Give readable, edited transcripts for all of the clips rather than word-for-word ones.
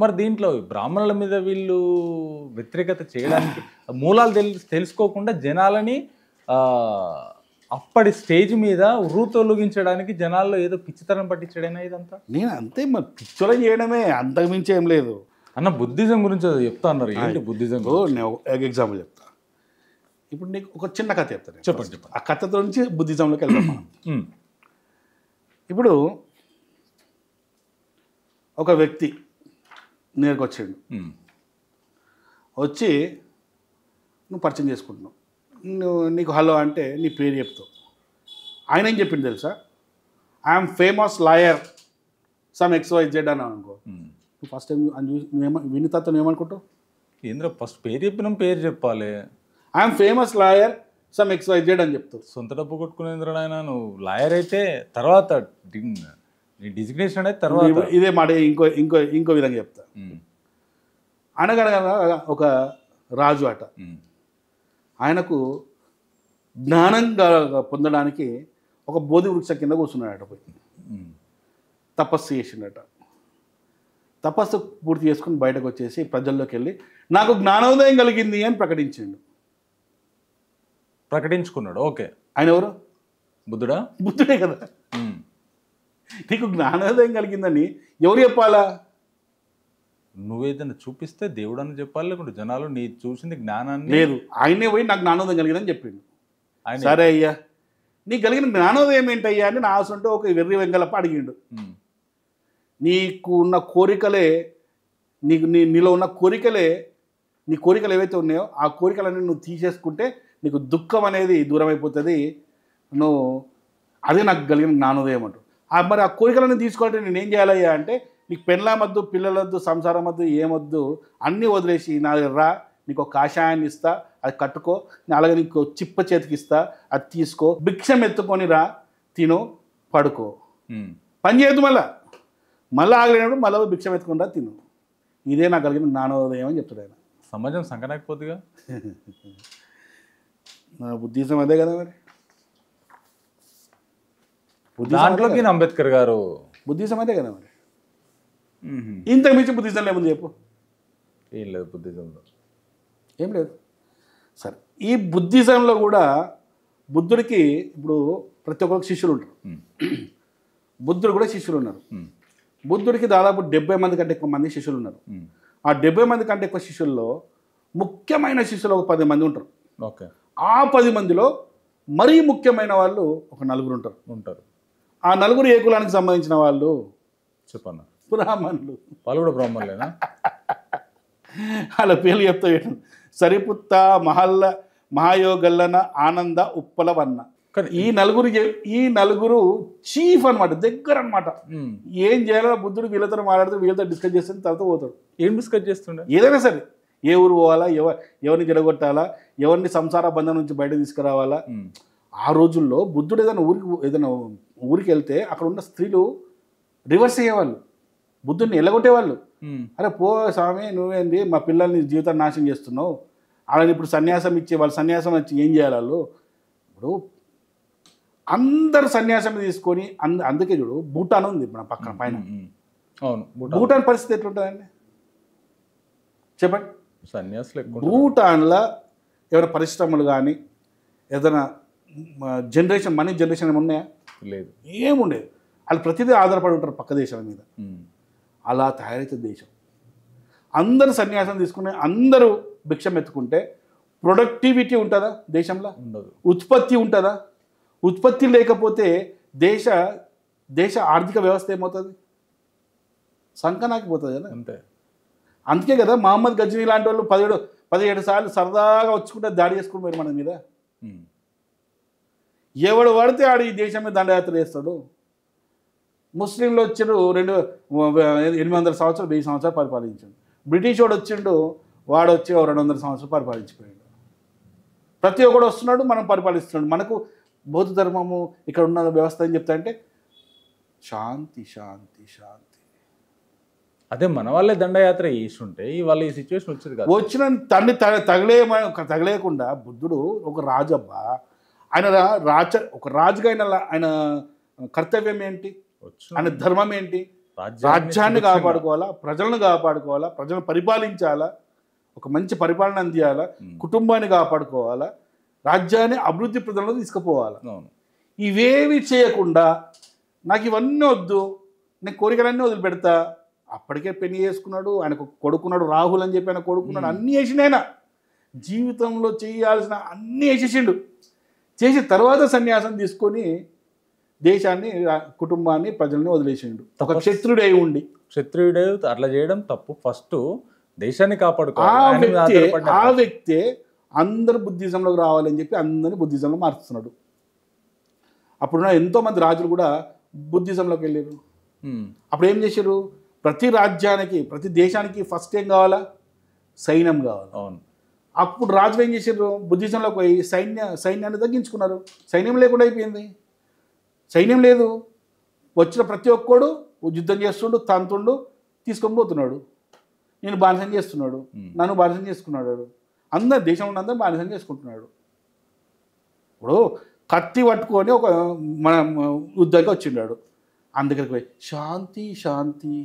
మరి దీంట్లో బ్రాహ్మణుల మీద వీళ్ళు వ్యతిరేకత చేయడానికి మూలాలు తెలుసుకోకుండా జనాలని అప్పటి స్టేజ్ మీద తొలగించడానికి జనాల్లో ఏదో పిచ్చితనం పట్టించడైనా ఇదంతా. నేను అంతే మరి పిచ్చోళ చేయడమే, అంతకు మించి ఏం లేదు. అన్న బుద్ధిజం గురించి చెప్తా అన్నారు, ఏంటి బుద్ధిజం? నేను ఎగ్జాంపుల్ చెప్తా. ఇప్పుడు నీకు ఒక చిన్న కథ చెప్తాను. చెప్పండి. ఆ కథతో నుంచి బుద్ధిజంలోకి వెళ్దాం మనం. ఇప్పుడు ఒక వ్యక్తి నేరుకు వచ్చాడు, వచ్చి నువ్వు పరిచయం చేసుకుంటున్నావు, నీకు హలో అంటే నీ పేరు చెప్తావు. ఆయన ఏం చెప్పింది తెలుసా? I'm famous lawyer some XYZ అన్నావు అనుకో, నువ్వు ఫస్ట్ టైం విని తర్వాత నువ్వేమనుకుంటావు? ఏంద్ర ఫస్ట్ పేరు చెప్పినాం, పేరు చెప్పాలి. I'm famous lawyer some XYZ అని చెప్తావు. సొంత డబ్బు కొట్టుకునేంద్ర ఆయన, నువ్వు లాయర్ అయితే తర్వాత నీ డిజిగ్నేషన్ అనేది తర్వాత. ఇదే మాట ఇంకో ఇంకో ఇంకో విధంగా చెప్తా. అనగనగా ఒక రాజు అట, ఆయనకు జ్ఞానం పొందడానికి ఒక బోధి వృక్ష కింద కూర్చున్నాడట, పోయి తపస్సు చేసిండట. తపస్సు పూర్తి చేసుకుని బయటకు వచ్చేసి ప్రజల్లోకి వెళ్ళి నాకు జ్ఞానోదయం కలిగింది అని ప్రకటించుకున్నాడు. ఓకే, ఆయన ఎవరు? బుద్ధుడా? బుద్ధుడే కదా. నీకు జ్ఞానోదయం కలిగిందని ఎవరు చెప్పాలా? నువ్వేదైనా చూపిస్తే దేవుడు అని చెప్పాలి, లేకుంటే జనాలు నీ చూసింది జ్ఞానాన్ని. లేదు, ఆయనే పోయి నాకు జ్ఞానోదయం కలిగిందని చెప్పిండు. సరే అయ్యా, నీకు కలిగిన జ్ఞానోదయం ఏంటయ్యా అని నా ఆశంటే ఒక వెర్రి వెంగలప్ప అడిగిండు. నీకు ఉన్న కోరికలే, నీలో ఉన్న కోరికలే, నీ కోరికలు ఏవైతే ఉన్నాయో ఆ కోరికలన్నీ నువ్వు తీసేసుకుంటే నీకు దుఃఖం అనేది దూరం అయిపోతుంది, నువ్వు అదే నాకు కలిగిన జ్ఞానోదయం అంటూ. మరి ఆ కోరికలన్నీ తీసుకోవాలంటే నేను ఏం చేయాలయ్యా అంటే, నీకు పెళ్ళామద్దు, పిల్లలొద్దు, సంసారం వద్దు, ఏమొద్దు, అన్నీ వదిలేసి నా రా, నీకు ఒక కాషాయాన్ని ఇస్తా, అది కట్టుకో, అలాగే నీకు చిప్ప చేతికి ఇస్తా, అది తీసుకో, భిక్షం ఎత్తుకొని రా, తిను, పడుకో, పని చేయద్దు, మళ్ళీ ఆగలేనప్పుడు మళ్ళీ భిక్షం ఎత్తుకుని రా, తిను. ఇదే నాకు కలిగిన జ్ఞానోదయం అని చెప్తాడు ఆయన. సమాజం సంకనాకపోతుందిగా. నా బుద్ధిజం అదే కదా మరి. దాంట్లోకి అంబేద్కర్ గారు బుద్ధిజం అదే కదా మరి. ఇంతకు మించి బుద్ధిజం లేముంది చెప్పు? ఏం లేదు బుద్ధిజంలో, ఏం లేదు. సరే, ఈ బుద్ధిజంలో కూడా బుద్ధుడికి ఇప్పుడు ప్రతి ఒక్కరికి శిష్యులు ఉంటారు. బుద్ధుడు కూడా శిష్యులు ఉన్నారు. బుద్ధుడికి దాదాపు 70 మంది కంటే ఎక్కువ మంది శిష్యులు ఉన్నారు. ఆ 70 మంది కంటే ఎక్కువ శిష్యుల్లో ముఖ్యమైన శిష్యులు ఒక 10 మంది ఉంటారు. ఓకే, ఆ 10 మందిలో మరీ ముఖ్యమైన వాళ్ళు ఒక 4 ఉంటారు. ఆ 4 ఏ కులానికి సంబంధించిన వాళ్ళు చెప్పన్న? బ్రాహ్మణులు. వాళ్ళు కూడా బ్రాహ్మణులేనా? అలా పేర్లు చెప్తా. సరిపుత్త, మహల్ల, మహాయోగల్లన, ఆనంద, ఉప్పలవన్న. ఈ నలుగురు చీఫ్ అనమాట, దగ్గర అనమాట. ఏం చేయాలో బుద్ధుడు వీళ్ళతో మాట్లాడుతూ వీళ్ళతో డిస్కస్ చేస్తే తర్వాత పోతాడు. ఏం డిస్కస్ చేస్తుండే? ఏదైనా సరే, ఏ ఊరు పోవాలా, ఎవరిని జడగొట్టాలా, ఎవరిని సంసార బంధం నుంచి బయట తీసుకురావాలా. ఆ రోజుల్లో బుద్ధుడు ఏదైనా ఊరికి వెళ్తే అక్కడ ఉన్న స్త్రీలు రివర్స్ అయ్యేవాళ్ళు, బుద్ధుడిని ఎల్లగొట్టేవాళ్ళు. అరే పో స్వామి, నువ్వేంది మా పిల్లల్ని జీవితాన్ని నాశనం చేస్తున్నావు, అలాగే ఇప్పుడు సన్యాసం ఇచ్చి వాళ్ళు సన్యాసం వచ్చి ఏం చేయాలి వాళ్ళు. ఇప్పుడు అందరు సన్యాసం తీసుకొని అందుకే చూడు, భూటాన్ ఉంది మన పక్కన పైన. భూటాన్ పరిస్థితి ఎట్లుంటుందండి చెప్పండి? సన్యాసులు భూటాన్లో ఏమైనా పరిశ్రమలు కానీ ఏదైనా మనీ జనరేషన్ ఏమైనా ఉన్నాయా? లేదు, ఏముండేది. వాళ్ళు ప్రతిదీ ఆధారపడి ఉంటారు పక్క దేశాల మీద. అలా తయారైతే దేశం. అందరు సన్యాసం తీసుకుని అందరూ భిక్షం ఎత్తుకుంటే ప్రొడక్టివిటీ ఉంటుందా దేశంలో? ఉండదు. ఉత్పత్తి ఉంటుందా? ఉత్పత్తి లేకపోతే దేశ ఆర్థిక వ్యవస్థ ఏమవుతుంది? సంకనాకిపోతుంది కదా. అంతే. అందుకే కదా మహమ్మద్ గజ్నీ లాంటి వాళ్ళు 17 సార్లు సరదాగా వచ్చుకుంటే దాడి చేసుకుని పోయారు మన మీద. ఎవడు పడితే ఆడు ఈ దేశం మీద దండయాత్ర చేస్తాడు. ముస్లింలు వచ్చిండు 800 సంవత్సరాలు 1000 సంవత్సరాలు పరిపాలించాడు. బ్రిటిష్ వాడు వచ్చిండు, వాడు వచ్చి 200 సంవత్సరాలు పరిపాలించిపోయాడు. ప్రతి ఒక్కడు వస్తున్నాడు, మనం పరిపాలిస్తున్నాడు. మనకు బౌద్ధ ధర్మము ఇక్కడ ఉన్న వ్యవస్థ అని చెప్తా అంటే శాంతి శాంతి శాంతి. అదే మన వాళ్ళే దండయాత్ర చేస్తుంటే ఇవాళ ఈ సిచ్యువేషన్ వచ్చేది కాదు. వచ్చిన తండ్రి తగలేయకుండా బుద్ధుడు ఒక రాజు అబ్బా. ఆయన ఒక రాజుగా ఆయన కర్తవ్యం ఏంటి, ఆయన ధర్మం ఏంటి? రాజ్యాన్ని కాపాడుకోవాలా, ప్రజలను కాపాడుకోవాలా, ప్రజలను పరిపాలించాలా, ఒక మంచి పరిపాలన అందియాలా, కుటుంబాన్ని కాపాడుకోవాలా, రాజ్యాన్ని అభివృద్ధి ప్రజలను తీసుకుపోవాలా. ఇవేవి చేయకుండా నాకు ఇవన్నీ వద్దు, నేను కోరికలన్నీ వదిలిపెడతా. అప్పటికే పెళ్లి చేసుకున్నాడు, ఆయనకు కొడుకున్నాడు రాహుల్ అని చెప్పి ఆయన కొడుకున్నాడు, అన్నీ వేసినాయన జీవితంలో చేయాల్సిన అన్నీ వేసేసిండు. చేసిన తర్వాత సన్యాసం తీసుకొని దేశాన్ని, కుటుంబాన్ని, ప్రజల్ని వదిలేసిండు. ఒక క్షత్రుడై ఉండి. క్షత్రియుడే అట్లా చేయడం తప్పు. ఫస్ట్ దేశాన్ని కాపాడుకోవాలి. ఆ వ్యక్తే అందరు బుద్ధిజంలోకి రావాలని చెప్పి అందరినీ బుద్ధిజంలో మార్చుతున్నాడు. అప్పుడున్న ఎంతోమంది రాజులు కూడా బుద్ధిజంలోకి వెళ్ళారు. అప్పుడు ఏం చేశారు? ప్రతి రాజ్యానికి, ప్రతి దేశానికి ఫస్ట్ ఏం కావాలా? సైన్యం కావాలి. అవును. అప్పుడు రాజులు ఏం చేశారు? బుద్ధిజంలోకి పోయి సైన్యాన్ని తగ్గించుకున్నారు. సైన్యం లేకుండా అయిపోయింది. సైన్యం లేదు, వచ్చిన ప్రతి ఒక్కడు యుద్ధం చేస్తుండు, తంతుండు, తీసుకొని పోతున్నాడు. నేను బానిసం చేస్తున్నాడు, నన్ను బానిసం చేసుకున్నాడు. అందరు దేశంలో ఉన్న అందరూ బానిసం చేసుకుంటున్నాడు. ఇప్పుడు కత్తి పట్టుకొని ఒక మన యుద్ధానికి వచ్చిండాడు. అందుకరికి పోయి శాంతి శాంతి,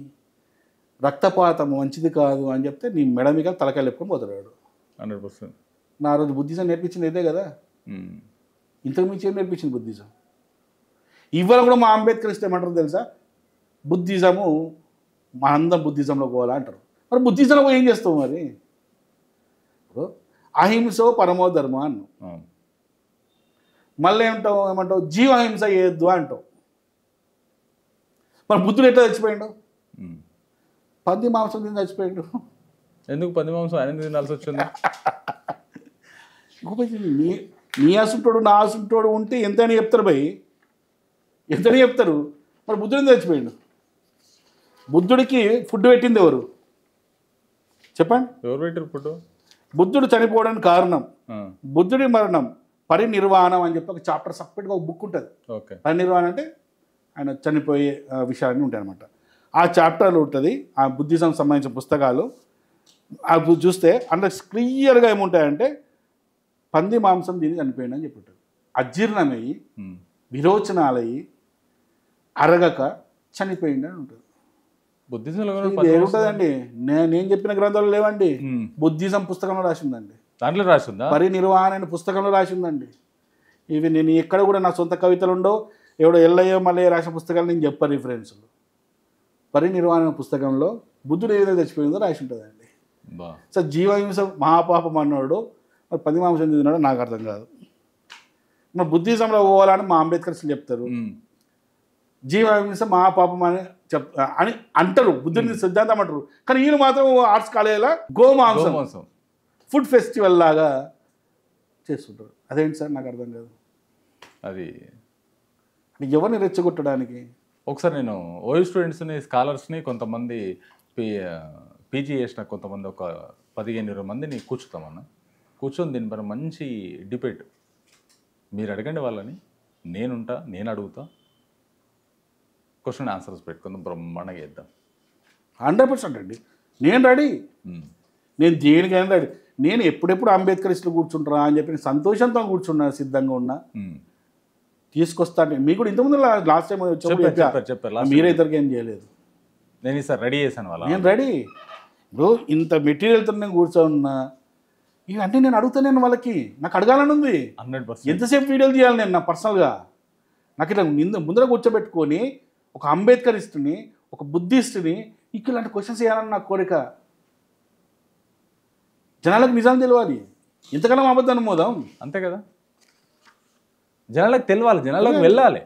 రక్తపాతం మంచిది కాదు అని చెప్తే నీ మెడ మీద తలకాయలు ఎప్పుకొని పోతున్నాడు. 100%. నా రోజు బుద్ధిజం నేర్పించింది ఇదే కదా. ఇంతకు మించి ఏం నేర్పించింది బుద్ధిజం? ఇవాళ కూడా మా అంబేద్కర్ ఇస్తే ఏమంటారు తెలుసా? బుద్ధిజము మా అందరం బుద్ధిజంలో పోవాలా అంటారు. మరి బుద్ధిజంలో ఏం చేస్తావు మరి? ఇప్పుడు అహింసో పరమో ధర్మ అన్నావు, మళ్ళీ ఏమంటావు జీవహింస చేయొద్దు అంటావు. మరి బుద్ధుడు ఎట్లా చచ్చిపోయాడు? పంది మాంసం తిని చచ్చిపోయాడు. ఎందుకు పంది మాంసం ఆయన తినాల్సి వచ్చింది? నీ అసుంటోడు నా అసుంటోడు ఉంటే ఎంతని చెప్తారు భయ్, ఎంతని చెప్తారు. మరి బుద్ధుడు చచ్చిపోయాడు. బుద్ధుడికి ఫుడ్ పెట్టింది ఎవరు చెప్పండి? ఎవరు పెట్టారు ఫుడ్? బుద్ధుడు చనిపోవడానికి కారణం, బుద్ధుడి మరణం, పరినిర్వాణం అని చెప్పి ఒక చాప్టర్ సపరేట్గా ఒక బుక్ ఉంటుంది. పరినిర్వాణం అంటే ఆయన చనిపోయే విషయాన్ని ఉంటాయి అనమాట. ఆ చాప్టర్లో ఉంటుంది ఆ బుద్ధిజం సంబంధించిన పుస్తకాలు. అవి చూస్తే అందులో క్లియర్గా ఏముంటాయంటే పంది మాంసం తిని చనిపోయింది అని చెప్పుంటారు. అజీర్ణమయ్యి విరోచనాలయ్యి అరగక చనిపోయింది అని ఉంటుంది. బుద్ధిజంలో ఏముంటుందండి? నేను చెప్పిన గ్రంథాలు లేవండి, బుద్ధిజం పుస్తకంలో రాసిందండి. దాంట్లో రాసిందా? పరినిర్వాణ అనే పుస్తకంలో రాసిందండి. ఇవి నేను ఎక్కడ కూడా నా సొంత కవితలు ఉండవు, ఎవడో ఎల్లయ్యో మళ్ళీ రాసిన పుస్తకాలు నేను చెప్ప రిఫరెన్స్లు. పరినిర్వాణ పుస్తకంలో బుద్ధుడు ఏదైతే చచ్చిపోయిందో రాసి ఉంటుందండి. సో జీవహింస మహాపాపం అన్నాడు, మరి పంది మాంసం తిన్నాడో నాకు అర్థం కాదు. మరి బుద్ధిజంలో పోవాలని మా అంబేద్కర్ చెప్తారు, జీవహింస మహాపాపం అని అంటారు, బుద్ధుని సిద్ధాంతం అంటారు. కానీ ఈయన మాత్రం ఆర్ట్స్ కాలేజీలో గోమాంసం ఫుడ్ ఫెస్టివల్ లాగా చేస్తుంటారు. అదేంటి సార్ నాకు అర్థం కాదు. అది ఎవరిని రెచ్చగొట్టడానికి? ఒకసారి నేను ఓయూ స్టూడెంట్స్ని, స్కాలర్స్ని, కొంతమంది పీజీ చేసిన కొంతమంది ఒక 15-20 మందిని కూర్చుతామన్నా. కూర్చొని దీనిపైన మంచి డిబేట్ మీరు అడగండి వాళ్ళని, నేనుంటా, నేను అడుగుతా, క్వశ్చన్ ఆన్సర్స్ పెట్టుకుందాం, బ్రహ్మాండంగా చేద్దాం. 100% అండి, నేను రెడీ. నేను దేనికైనా రెడీ. నేను ఎప్పుడెప్పుడు అంబేద్కరిస్టులు కూర్చుంటారా అని చెప్పి సంతోషంతో కూర్చున్నా, సిద్ధంగా ఉన్నా. తీసుకొస్తాను. మీకు కూడా ఇంతకుముందు లాస్ట్ టైం చెప్పారు, మీరే ఇద్దరికి ఏం చేయలేదు. నేను ఈసారి రెడీ చేశాను వాళ్ళ. నేను రెడీ. ఇప్పుడు ఇంత మెటీరియల్తో నేను కూర్చోన్నా, ఇవన్నీ నేను అడుగుతాను వాళ్ళకి. నాకు అడగాలని ఉంది. 100%. ఎంతసేపు వీడియోలు తీయాలి నేను నా పర్సనల్గా? నాకు ఇట్లా ముందర కూర్చోబెట్టుకొని ఒక అంబేద్కరిస్టుని, ఒక బుద్ధిస్టుని ఇలాంటి క్వశ్చన్స్ వేయాలని నా కోరిక. జనాలకు నిజాలు తెలియాలి. ఇంతకన్నా అబద్ధాన్ని మోదాం. అంతే కదా, జనాలకు తెలియాలి, జనాలకు వెళ్ళాలి.